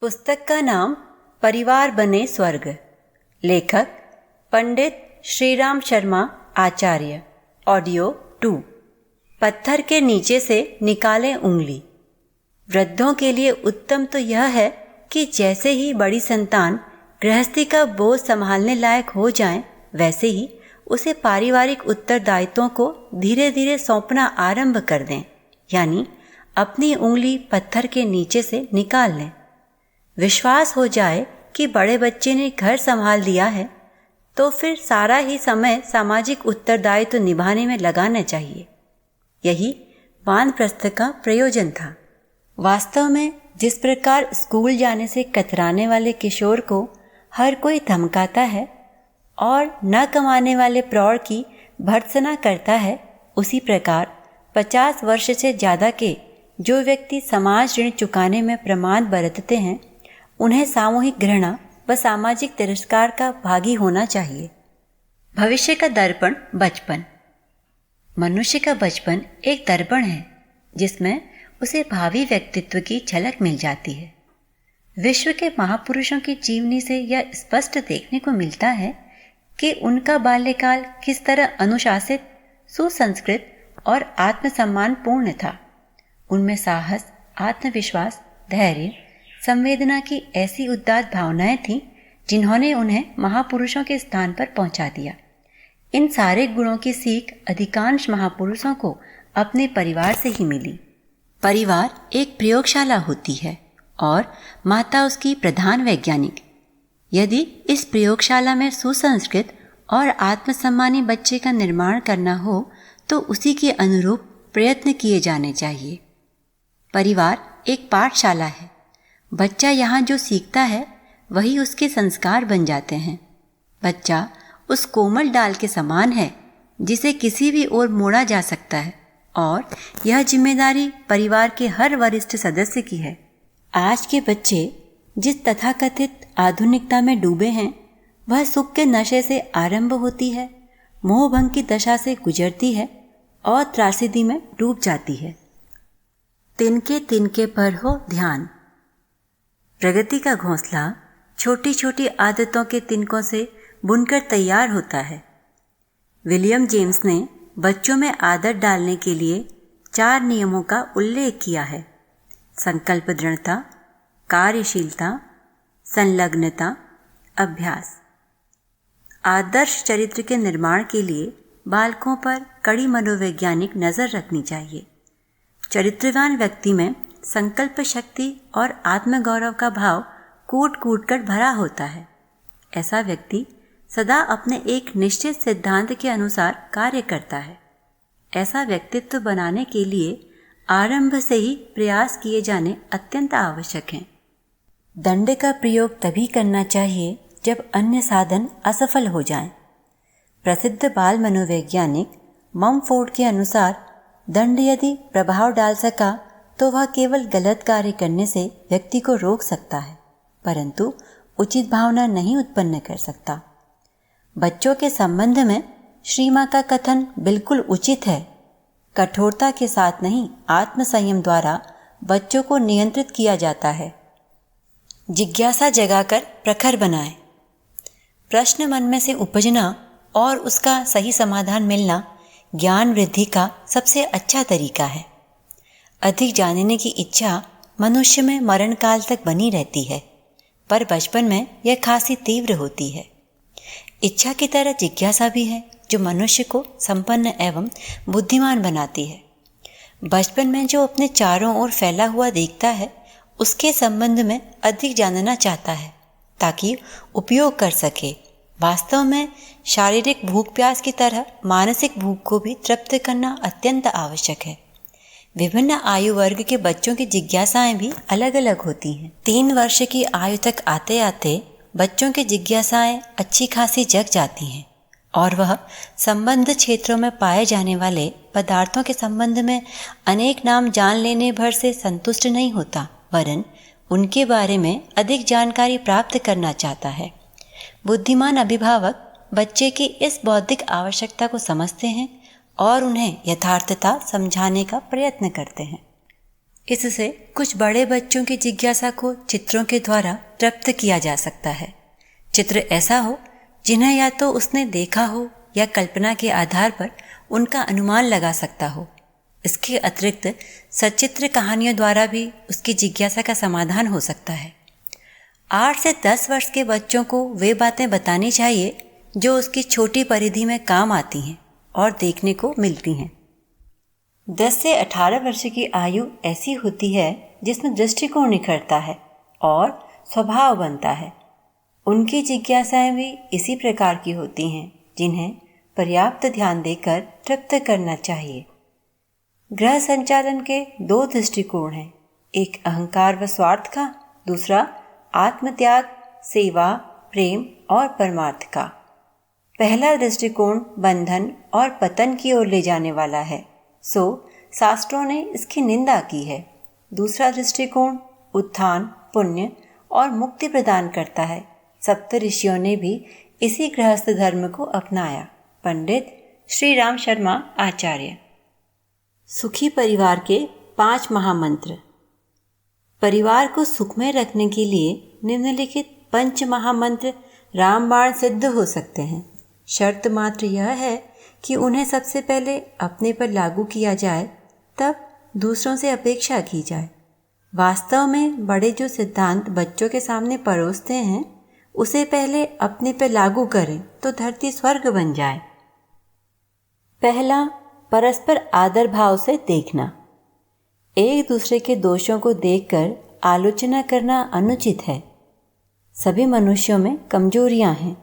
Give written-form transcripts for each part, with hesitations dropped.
पुस्तक का नाम परिवार बने स्वर्ग। लेखक पंडित श्रीराम शर्मा आचार्य। ऑडियो 2। पत्थर के नीचे से निकालें उंगली। वृद्धों के लिए उत्तम तो यह है कि जैसे ही बड़ी संतान गृहस्थी का बोझ संभालने लायक हो जाए, वैसे ही उसे पारिवारिक उत्तरदायित्वों को धीरे धीरे सौंपना आरंभ कर दें, यानी अपनी उंगली पत्थर के नीचे से निकाल लें। विश्वास हो जाए कि बड़े बच्चे ने घर संभाल लिया है, तो फिर सारा ही समय सामाजिक उत्तरदायित्व निभाने में लगाना चाहिए। यही वानप्रस्थ का प्रयोजन था। वास्तव में जिस प्रकार स्कूल जाने से कतराने वाले किशोर को हर कोई धमकाता है और न कमाने वाले प्रौढ़ की भर्त्सना करता है, उसी प्रकार 50 वर्ष से ज़्यादा के जो व्यक्ति समाज ऋण चुकाने में प्रमाद बरतते हैं, उन्हें सामूहिक घृणा व सामाजिक तिरस्कार का भागी होना चाहिए। भविष्य का दर्पण बचपन। मनुष्य का बचपन एक दर्पण है जिसमें उसे भावी व्यक्तित्व की झलक मिल जाती है। विश्व के महापुरुषों की जीवनी से यह स्पष्ट देखने को मिलता है कि उनका बाल्यकाल किस तरह अनुशासित, सुसंस्कृत और आत्मसम्मान पूर्ण था। उनमें साहस, आत्मविश्वास, धैर्य, संवेदना की ऐसी उदात्त भावनाएं थीं जिन्होंने उन्हें महापुरुषों के स्थान पर पहुंचा दिया। इन सारे गुणों की सीख अधिकांश महापुरुषों को अपने परिवार से ही मिली। परिवार एक प्रयोगशाला होती है और माता उसकी प्रधान वैज्ञानिक। यदि इस प्रयोगशाला में सुसंस्कृत और आत्मसम्मानी बच्चे का निर्माण करना हो तो उसी के अनुरूप प्रयत्न किए जाने चाहिए। परिवार एक पाठशाला है। बच्चा यहाँ जो सीखता है वही उसके संस्कार बन जाते हैं। बच्चा उस कोमल डाल के समान है जिसे किसी भी ओर मोड़ा जा सकता है और यह जिम्मेदारी परिवार के हर वरिष्ठ सदस्य की है। आज के बच्चे जिस तथाकथित आधुनिकता में डूबे हैं, वह सुख के नशे से आरंभ होती है, मोहभंग की दशा से गुजरती है और त्रासदी में डूब जाती है। तिनके तिनके पर हो ध्यान। प्रगति का घोंसला छोटी छोटी आदतों के तिनकों से बुनकर तैयार होता है। विलियम जेम्स ने बच्चों में आदत डालने के लिए 4 नियमों का उल्लेख किया है: संकल्प दृढ़ता, कार्यशीलता, संलग्नता, अभ्यास। आदर्श चरित्र के निर्माण के लिए बालकों पर कड़ी मनोवैज्ञानिक नज़र रखनी चाहिए। चरित्रवान व्यक्ति में संकल्प शक्ति और आत्मगौरव का भाव कूट कूट कर भरा होता है। ऐसा व्यक्ति सदा अपने एक निश्चित सिद्धांत के अनुसार कार्य करता है। ऐसा व्यक्तित्व बनाने के लिए आरंभ से ही प्रयास किए जाने अत्यंत आवश्यक हैं। दंड का प्रयोग तभी करना चाहिए जब अन्य साधन असफल हो जाएं। प्रसिद्ध बाल मनोवैज्ञानिक ममफोर्ड के अनुसार दंड यदि प्रभाव डाल सका तो वह केवल गलत कार्य करने से व्यक्ति को रोक सकता है, परंतु उचित भावना नहीं उत्पन्न कर सकता। बच्चों के संबंध में श्री मां का कथन बिल्कुल उचित है। कठोरता के साथ नहीं, आत्मसंयम द्वारा बच्चों को नियंत्रित किया जाता है। जिज्ञासा जगाकर प्रखर बनाएं। प्रश्न मन में से उपजना और उसका सही समाधान मिलना ज्ञान वृद्धि का सबसे अच्छा तरीका है। अधिक जानने की इच्छा मनुष्य में मरण काल तक बनी रहती है, पर बचपन में यह खासी तीव्र होती है। इच्छा की तरह जिज्ञासा भी है जो मनुष्य को संपन्न एवं बुद्धिमान बनाती है। बचपन में जो अपने चारों ओर फैला हुआ देखता है, उसके संबंध में अधिक जानना चाहता है ताकि उपयोग कर सके। वास्तव में शारीरिक भूख प्यास की तरह मानसिक भूख को भी तृप्त करना अत्यंत आवश्यक है। विभिन्न आयु वर्ग के बच्चों की जिज्ञासाएं भी अलग अलग होती हैं। 3 वर्ष की आयु तक आते आते बच्चों की जिज्ञासाएं अच्छी खासी जग जाती हैं और वह संबंध क्षेत्रों में पाए जाने वाले पदार्थों के संबंध में अनेक नाम जान लेने भर से संतुष्ट नहीं होता, वरन उनके बारे में अधिक जानकारी प्राप्त करना चाहता है। बुद्धिमान अभिभावक बच्चे की इस बौद्धिक आवश्यकता को समझते हैं और उन्हें यथार्थता समझाने का प्रयत्न करते हैं। इससे कुछ बड़े बच्चों की जिज्ञासा को चित्रों के द्वारा तृप्त किया जा सकता है। चित्र ऐसा हो जिन्हें या तो उसने देखा हो या कल्पना के आधार पर उनका अनुमान लगा सकता हो। इसके अतिरिक्त सचित्र कहानियों द्वारा भी उसकी जिज्ञासा का समाधान हो सकता है। 8 से 10 वर्ष के बच्चों को वे बातें बतानी चाहिए जो उसकी छोटी परिधि में काम आती हैं और देखने को मिलती हैं। 10 से 18 वर्ष की आयु ऐसी होती है जिसमें दृष्टिकोण निखरता है और स्वभाव बनता है। उनकी जिज्ञासाएं भी इसी प्रकार की होती हैं जिन्हें पर्याप्त ध्यान देकर तृप्त करना चाहिए। ग्रह संचालन के 2 दृष्टिकोण हैं, एक अहंकार व स्वार्थ का, दूसरा आत्मत्याग, सेवा, प्रेम और परमार्थ का। पहला दृष्टिकोण बंधन और पतन की ओर ले जाने वाला है, सो शास्त्रों ने इसकी निंदा की है। दूसरा दृष्टिकोण उत्थान, पुण्य और मुक्ति प्रदान करता है। सप्त ऋषियों ने भी इसी गृहस्थ धर्म को अपनाया। पंडित श्री राम शर्मा आचार्य। सुखी परिवार के 5 महामंत्र। परिवार को सुखमय रखने के लिए निम्नलिखित 5 महामंत्र रामबाण सिद्ध हो सकते हैं। शर्त मात्र यह है कि उन्हें सबसे पहले अपने पर लागू किया जाए, तब दूसरों से अपेक्षा की जाए। वास्तव में बड़े जो सिद्धांत बच्चों के सामने परोसते हैं, उसे पहले अपने पर लागू करें तो धरती स्वर्ग बन जाए। पहला, परस्पर आदर भाव से देखना। एक दूसरे के दोषों को देखकर आलोचना करना अनुचित है। सभी मनुष्यों में कमजोरियां हैं।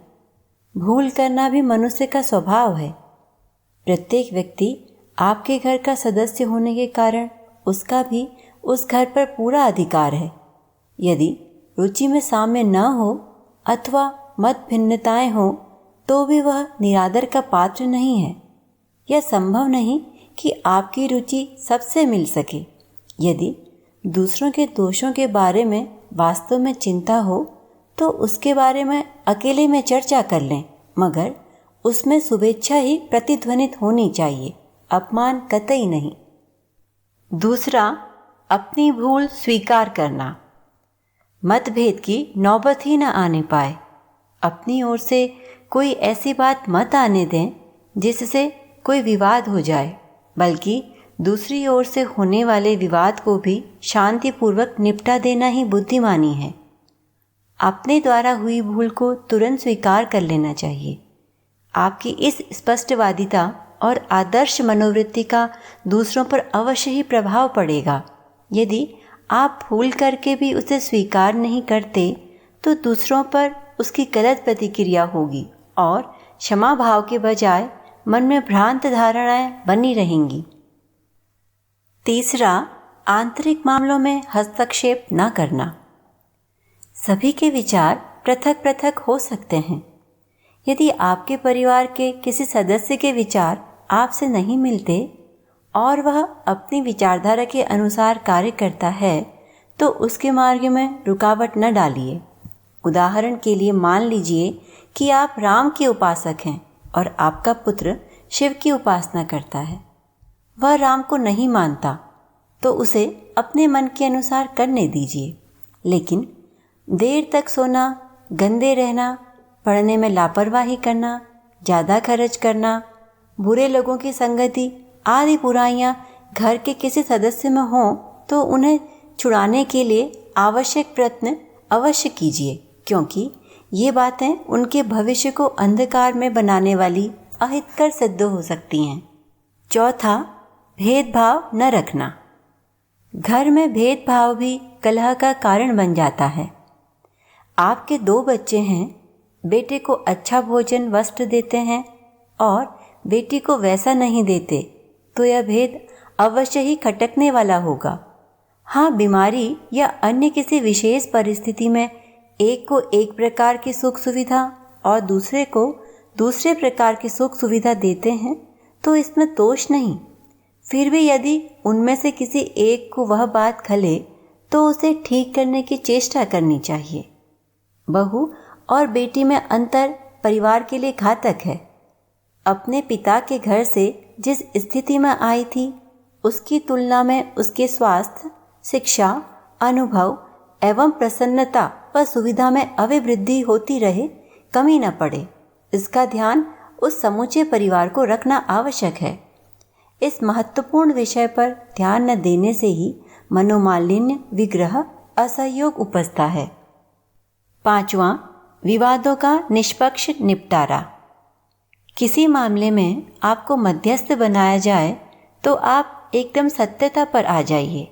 भूल करना भी मनुष्य का स्वभाव है। प्रत्येक व्यक्ति आपके घर का सदस्य होने के कारण उसका भी उस घर पर पूरा अधिकार है। यदि रुचि में साम्य न हो अथवा मत भिन्नताएं हो तो भी वह निरादर का पात्र नहीं है। यह संभव नहीं कि आपकी रुचि सबसे मिल सके। यदि दूसरों के दोषों के बारे में वास्तव में चिंता हो तो उसके बारे में अकेले में चर्चा कर लें, मगर उसमें शुभेच्छा ही प्रतिध्वनित होनी चाहिए, अपमान कतई नहीं। दूसरा, अपनी भूल स्वीकार करना। मतभेद की नौबत ही न आने पाए। अपनी ओर से कोई ऐसी बात मत आने दें जिससे कोई विवाद हो जाए, बल्कि दूसरी ओर से होने वाले विवाद को भी शांतिपूर्वक निपटा देना ही बुद्धिमानी है। अपने द्वारा हुई भूल को तुरंत स्वीकार कर लेना चाहिए। आपकी इस स्पष्टवादिता और आदर्श मनोवृत्ति का दूसरों पर अवश्य ही प्रभाव पड़ेगा। यदि आप भूल करके भी उसे स्वीकार नहीं करते तो दूसरों पर उसकी गलत प्रतिक्रिया होगी और क्षमा भाव के बजाय मन में भ्रांत धारणाएं बनी रहेंगी। तीसरा, आंतरिक मामलों में हस्तक्षेप न करना। सभी के विचार पृथक पृथक हो सकते हैं। यदि आपके परिवार के किसी सदस्य के विचार आपसे नहीं मिलते और वह अपनी विचारधारा के अनुसार कार्य करता है तो उसके मार्ग में रुकावट न डालिए। उदाहरण के लिए मान लीजिए कि आप राम के उपासक हैं और आपका पुत्र शिव की उपासना करता है। वह राम को नहीं मानता तो उसे अपने मन के अनुसार करने दीजिए, लेकिन देर तक सोना, गंदे रहना, पढ़ने में लापरवाही करना, ज़्यादा खर्च करना, बुरे लोगों की संगति आदि बुराइयां घर के किसी सदस्य में हों तो उन्हें छुड़ाने के लिए आवश्यक प्रयत्न अवश्य कीजिए, क्योंकि ये बातें उनके भविष्य को अंधकार में बनाने वाली अहितकर सिद्ध हो सकती हैं। चौथा, भेदभाव न रखना। घर में भेदभाव भी कलह का कारण बन जाता है। आपके 2 बच्चे हैं, बेटे को अच्छा भोजन वस्त्र देते हैं और बेटी को वैसा नहीं देते तो यह भेद अवश्य ही खटकने वाला होगा। हाँ, बीमारी या अन्य किसी विशेष परिस्थिति में एक को एक प्रकार की सुख सुविधा और दूसरे को दूसरे प्रकार की सुख सुविधा देते हैं तो इसमें दोष नहीं। फिर भी यदि उनमें से किसी एक को वह बात खले तो उसे ठीक करने की चेष्टा करनी चाहिए। बहू और बेटी में अंतर परिवार के लिए घातक है। अपने पिता के घर से जिस स्थिति में आई थी उसकी तुलना में उसके स्वास्थ्य, शिक्षा, अनुभव एवं प्रसन्नता व सुविधा में अविवृद्धि होती रहे, कमी न पड़े, इसका ध्यान उस समूचे परिवार को रखना आवश्यक है। इस महत्वपूर्ण विषय पर ध्यान न देने से ही मनोमालिन्य, विग्रह, असहयोग उपजता है। 5वां, विवादों का निष्पक्ष निपटारा। किसी मामले में आपको मध्यस्थ बनाया जाए तो आप एकदम सत्यता पर आ जाइए।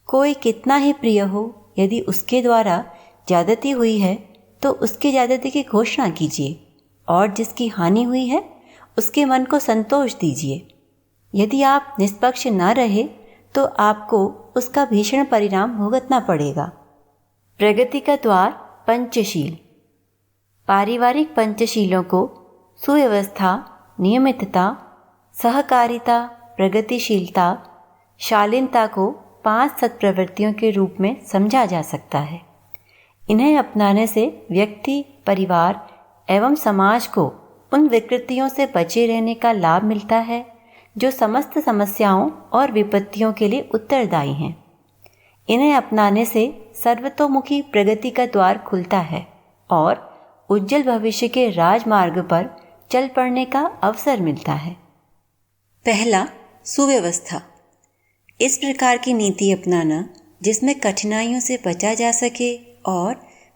कोई कितना ही प्रिय हो, यदि उसके द्वारा ज्यादती हुई है तो उसकी ज्यादती की घोषणा कीजिए और जिसकी हानि हुई है उसके मन को संतोष दीजिए। यदि आप निष्पक्ष न रहे तो आपको उसका भीषण परिणाम भुगतना पड़ेगा। प्रगति का द्वार पंचशील। पारिवारिक पंचशीलों को सुव्यवस्था, नियमितता, सहकारिता, प्रगतिशीलता, शालीनता को 5 सत्प्रवृत्तियों के रूप में समझा जा सकता है। इन्हें अपनाने से व्यक्ति, परिवार एवं समाज को उन विकृतियों से बचे रहने का लाभ मिलता है जो समस्त समस्याओं और विपत्तियों के लिए उत्तरदायी हैं। इन्हें अपनाने से सर्वतोमुखी प्रगति का द्वार खुलता है और उज्जवल भविष्य के राजमार्ग पर चल पड़ने का अवसर मिलता है। पहला, सुव्यवस्था। इस प्रकार की नीति अपनाना जिसमें कठिनाइयों से बचा जा सके और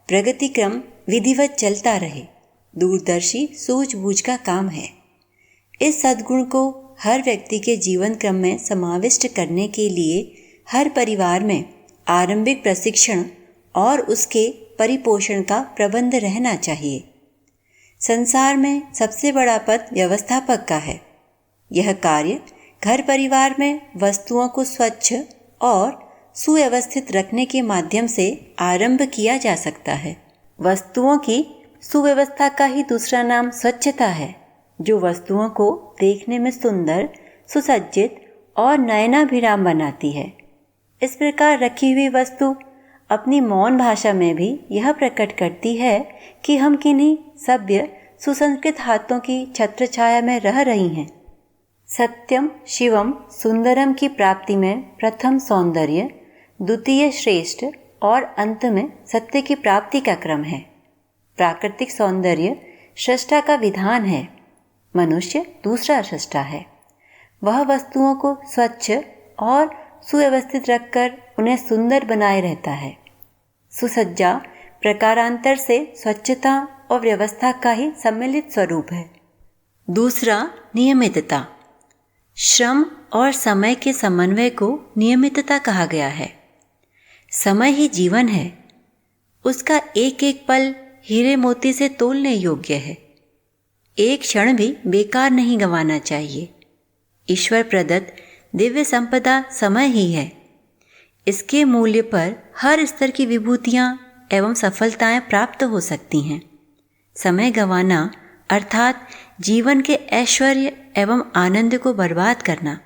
प्रगति क्रम विधिवत चलता रहे, दूरदर्शी सूझबूझ का काम है। इस सद्गुण को हर व्यक्ति के जीवन क्रम में समाविष्ट करने के लिए हर परिवार में आरंभिक प्रशिक्षण और उसके परिपोषण का प्रबंध रहना चाहिए। संसार में सबसे बड़ा पद व्यवस्थापक का है। यह कार्य घर परिवार में वस्तुओं को स्वच्छ और सुव्यवस्थित रखने के माध्यम से आरंभ किया जा सकता है। वस्तुओं की सुव्यवस्था का ही दूसरा नाम स्वच्छता है, जो वस्तुओं को देखने में सुंदर, सुसज्जित और नयनाभिराम बनाती है। इस प्रकार रखी हुई वस्तु अपनी मौन भाषा में भी यह प्रकट करती है कि हम किन्हीं सभ्य, सुसंस्कृत हाथों की छत्रछाया में रह रही हैं। सत्यम, शिवम, सुंदरम की प्राप्ति में प्रथम सौंदर्य, द्वितीय श्रेष्ठ और अंत में सत्य की प्राप्ति का क्रम है। प्राकृतिक सौंदर्य सृष्टा का विधान है, मनुष्य दूसरा सृष्टा है। वह वस्तुओं को स्वच्छ और सुव्यवस्थित रखकर उन्हें सुंदर बनाए रहता है। सुसज्जा प्रकारांतर से स्वच्छता और व्यवस्था का ही सम्मिलित स्वरूप है। दूसरा, नियमितता। श्रम और समय के समन्वय को नियमितता कहा गया है। समय ही जीवन है, उसका एक एक पल हीरे मोती से तोलने योग्य है। एक क्षण भी बेकार नहीं गंवाना चाहिए। ईश्वर प्रदत्त दिव्य संपदा समय ही है। इसके मूल्य पर हर स्तर की विभूतियाँ एवं सफलताएं प्राप्त हो सकती हैं। समय गंवाना अर्थात जीवन के ऐश्वर्य एवं आनंद को बर्बाद करना।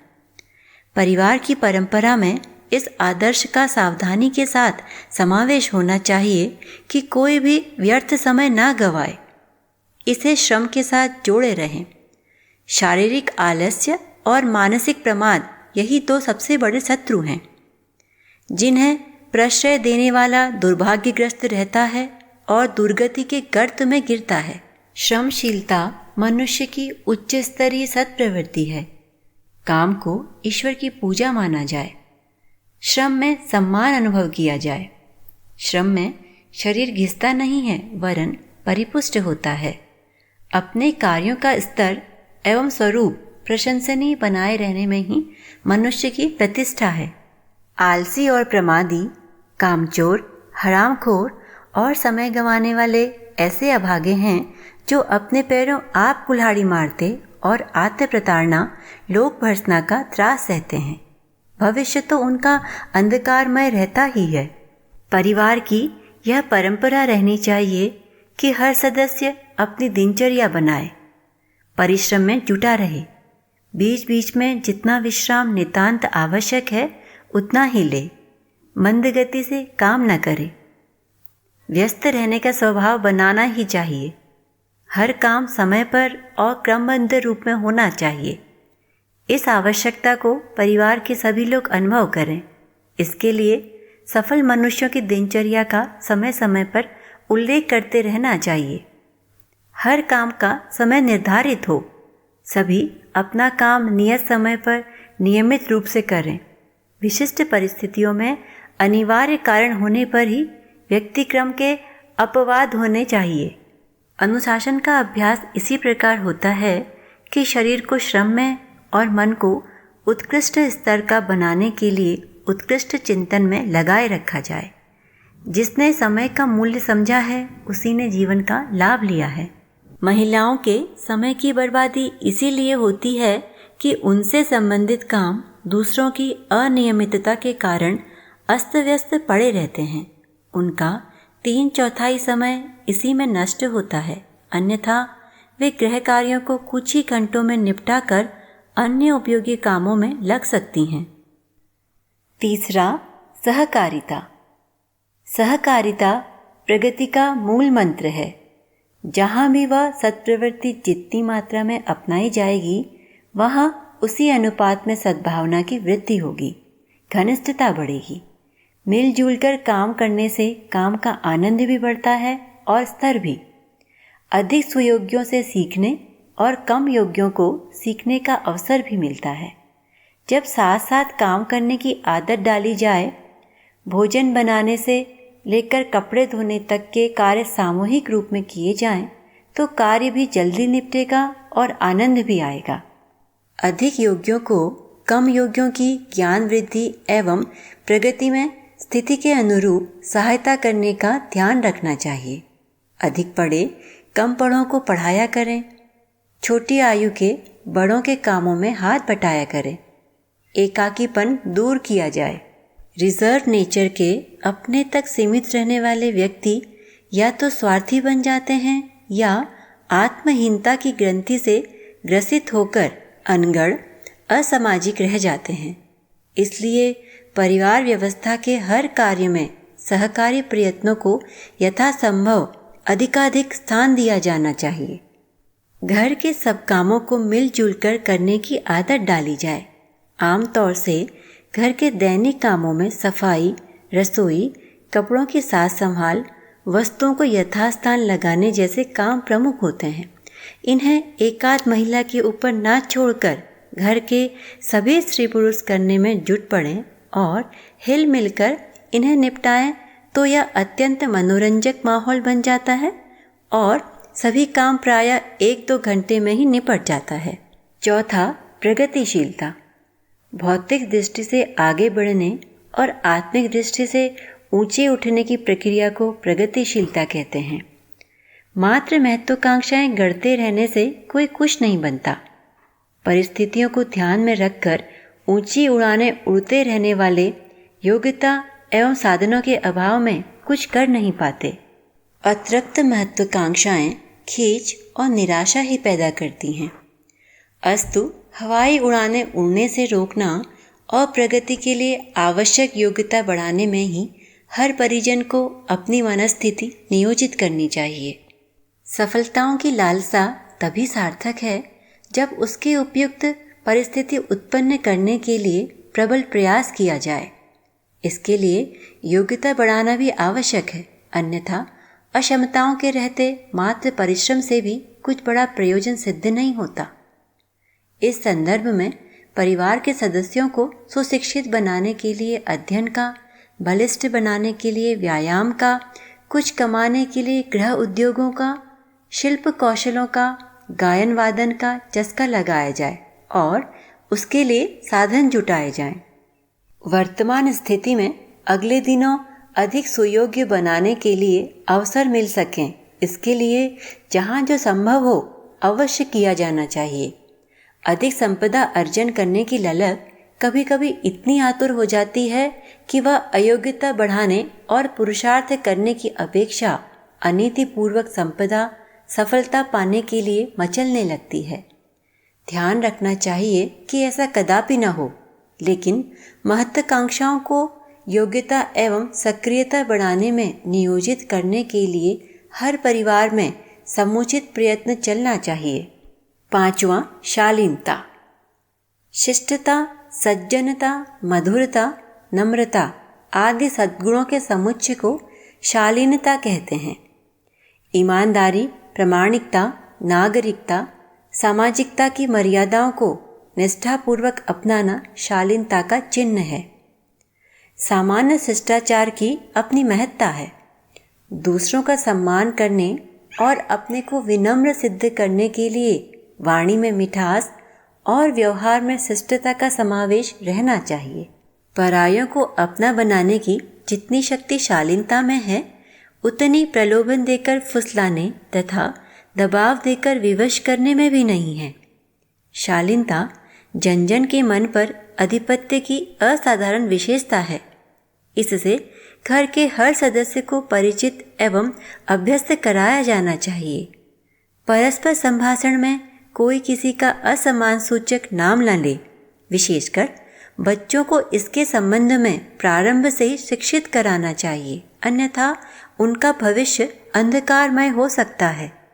परिवार की परंपरा में इस आदर्श का सावधानी के साथ समावेश होना चाहिए कि कोई भी व्यर्थ समय ना गंवाए, इसे श्रम के साथ जोड़े रहें। शारीरिक आलस्य और मानसिक प्रमाद यही दो सबसे बड़े शत्रु हैं, जिन्हें प्रश्रय देने वाला दुर्भाग्यग्रस्त रहता है और दुर्गति के गर्त में गिरता है। श्रमशीलता मनुष्य की उच्च स्तरीय सत्प्रवृत्ति है। काम को ईश्वर की पूजा माना जाए। श्रम में सम्मान अनुभव किया जाए। श्रम में शरीर घिसता नहीं है, वरन परिपुष्ट होता है। अपने कार्यों का स्तर एवं स्वरूप प्रशंसनीय बनाए रहने में ही मनुष्य की प्रतिष्ठा है। आलसी और प्रमादी, कामचोर, हरामखोर और समय गंवाने वाले ऐसे अभागे हैं जो अपने पैरों आप कुल्हाड़ी मारते और आत्म प्रताड़ना, लोक भर्सना का त्रास सहते हैं। भविष्य तो उनका अंधकारमय रहता ही है। परिवार की यह परंपरा रहनी चाहिए कि हर सदस्य अपनी दिनचर्या बनाए, परिश्रम में जुटा रहे, बीच बीच में जितना विश्राम नितांत आवश्यक है उतना ही ले, मंद गति से काम न करे। व्यस्त रहने का स्वभाव बनाना ही चाहिए। हर काम समय पर और क्रमबद्ध रूप में होना चाहिए। इस आवश्यकता को परिवार के सभी लोग अनुभव करें। इसके लिए सफल मनुष्यों की दिनचर्या का समय समय पर उल्लेख करते रहना चाहिए। हर काम का समय निर्धारित हो। सभी अपना काम नियत समय पर नियमित रूप से करें। विशिष्ट परिस्थितियों में अनिवार्य कारण होने पर ही व्यक्तिक्रम के अपवाद होने चाहिए। अनुशासन का अभ्यास इसी प्रकार होता है कि शरीर को श्रम में और मन को उत्कृष्ट स्तर का बनाने के लिए उत्कृष्ट चिंतन में लगाए रखा जाए। जिसने समय का मूल्य समझा है उसी ने जीवन का लाभ लिया है। महिलाओं के समय की बर्बादी इसीलिए होती है कि उनसे संबंधित काम दूसरों की अनियमितता के कारण अस्त व्यस्त पड़े रहते हैं। उनका 3/4 समय इसी में नष्ट होता है। अन्यथा वे गृह कार्यों को कुछ ही घंटों में निपटा कर अन्य उपयोगी कामों में लग सकती हैं। तीसरा, सहकारिता। सहकारिता प्रगति का मूल मंत्र है। जहाँ भी वह सत्प्रवृत्ति जितनी मात्रा में अपनाई जाएगी वहाँ उसी अनुपात में सद्भावना की वृद्धि होगी, घनिष्ठता बढ़ेगी। मिलजुल कर काम करने से काम का आनंद भी बढ़ता है और स्तर भी। अधिक सुयोग्यों से सीखने और कम योग्यों को सीखने का अवसर भी मिलता है। जब साथ साथ काम करने की आदत डाली जाए, भोजन बनाने से लेकर कपड़े धोने तक के कार्य सामूहिक रूप में किए जाएं, तो कार्य भी जल्दी निपटेगा और आनंद भी आएगा। अधिक योग्यों को कम योग्यों की ज्ञान वृद्धि एवं प्रगति में स्थिति के अनुरूप सहायता करने का ध्यान रखना चाहिए। अधिक पढ़े कम पढ़ों को पढ़ाया करें। छोटी आयु के बड़ों के कामों में हाथ बटाया करें। एकाकीपन दूर किया जाए। रिजर्व नेचर के अपने तक सीमित रहने वाले व्यक्ति या तो स्वार्थी बन जाते हैं या आत्महीनता की ग्रंथि से ग्रसित होकर अनगढ़ असामाजिक रह जाते हैं। इसलिए परिवार व्यवस्था के हर कार्य में सहकारी प्रयत्नों को यथासंभव अधिकाधिक स्थान दिया जाना चाहिए। घर के सब कामों को मिलजुल कर करने की आदत डाली जाए। आमतौर से घर के दैनिक कामों में सफाई, रसोई, कपड़ों की साज संभाल, वस्तुओं को यथास्थान लगाने जैसे काम प्रमुख होते हैं। इन्हें एकाध महिला के ऊपर ना छोड़कर घर के सभी स्त्री पुरुष करने में जुट पड़ें और हिल मिलकर इन्हें निपटाएं तो यह अत्यंत मनोरंजक माहौल बन जाता है और सभी काम प्रायः 1-2 घंटे में ही निपट जाता है। चौथा, प्रगतिशीलता। भौतिक दृष्टि से आगे बढ़ने और आत्मिक दृष्टि से ऊंचे उठने की प्रक्रिया को प्रगतिशीलता कहते हैं। मात्र महत्वाकांक्षाएं गढ़ते रहने से कोई कुछ नहीं बनता। परिस्थितियों को ध्यान में रखकर ऊंची उड़ानें उड़ते रहने वाले योग्यता एवं साधनों के अभाव में कुछ कर नहीं पाते। अतिरिक्त महत्वाकांक्षाएं खींच और निराशा ही पैदा करती हैं। अस्तु हवाई उड़ानें उड़ने से रोकना और प्रगति के लिए आवश्यक योग्यता बढ़ाने में ही हर परिजन को अपनी मनस्थिति नियोजित करनी चाहिए। सफलताओं की लालसा तभी सार्थक है जब उसके उपयुक्त परिस्थिति उत्पन्न करने के लिए प्रबल प्रयास किया जाए। इसके लिए योग्यता बढ़ाना भी आवश्यक है, अन्यथा अक्षमताओं के रहते मात्र परिश्रम से भी कुछ बड़ा प्रयोजन सिद्ध नहीं होता। इस संदर्भ में परिवार के सदस्यों को सुशिक्षित बनाने के लिए अध्ययन का, बलिष्ठ बनाने के लिए व्यायाम का, कुछ कमाने के लिए गृह उद्योगों का, शिल्प कौशलों का, गायन वादन का चस्का लगाया जाए और उसके लिए साधन जुटाए जाएं। वर्तमान स्थिति में अगले दिनों अधिक सुयोग्य बनाने के लिए अवसर मिल सकें, इसके लिए जहाँ जो संभव हो अवश्य किया जाना चाहिए। अधिक संपदा अर्जन करने की ललक कभी कभी इतनी आतुर हो जाती है कि वह अयोग्यता बढ़ाने और पुरुषार्थ करने की अपेक्षा अनीतिपूर्वक संपदा सफलता पाने के लिए मचलने लगती है। ध्यान रखना चाहिए कि ऐसा कदापि न हो, लेकिन महत्वाकांक्षाओं को योग्यता एवं सक्रियता बढ़ाने में नियोजित करने के लिए हर परिवार में समुचित प्रयत्न चलना चाहिए। पांचवां, शालीनता। शिष्टता, सज्जनता, मधुरता, नम्रता आदि सद्गुणों के समुच्चय को शालीनता कहते हैं। ईमानदारी, प्रामाणिकता, नागरिकता, सामाजिकता की मर्यादाओं को निष्ठापूर्वक अपनाना शालीनता का चिन्ह है। सामान्य शिष्टाचार की अपनी महत्ता है। दूसरों का सम्मान करने और अपने को विनम्र सिद्ध करने के लिए वाणी में मिठास और व्यवहार में शिष्टता का समावेश रहना चाहिए। परायों को अपना बनाने की जितनी शक्ति शालीनता में है, उतनी प्रलोभन देकर फुसलाने तथा दबाव देकर विवश करने में भी नहीं है। शालीनता जन जन के मन पर आधिपत्य की असाधारण विशेषता है। इससे घर के हर सदस्य को परिचित एवं अभ्यस्त कराया जाना चाहिए। परस्पर संभाषण में कोई किसी का असम्मान सूचक नाम न ले। विशेषकर बच्चों को इसके संबंध में प्रारंभ से ही शिक्षित कराना चाहिए, अन्यथा उनका भविष्य अंधकारमय हो सकता है।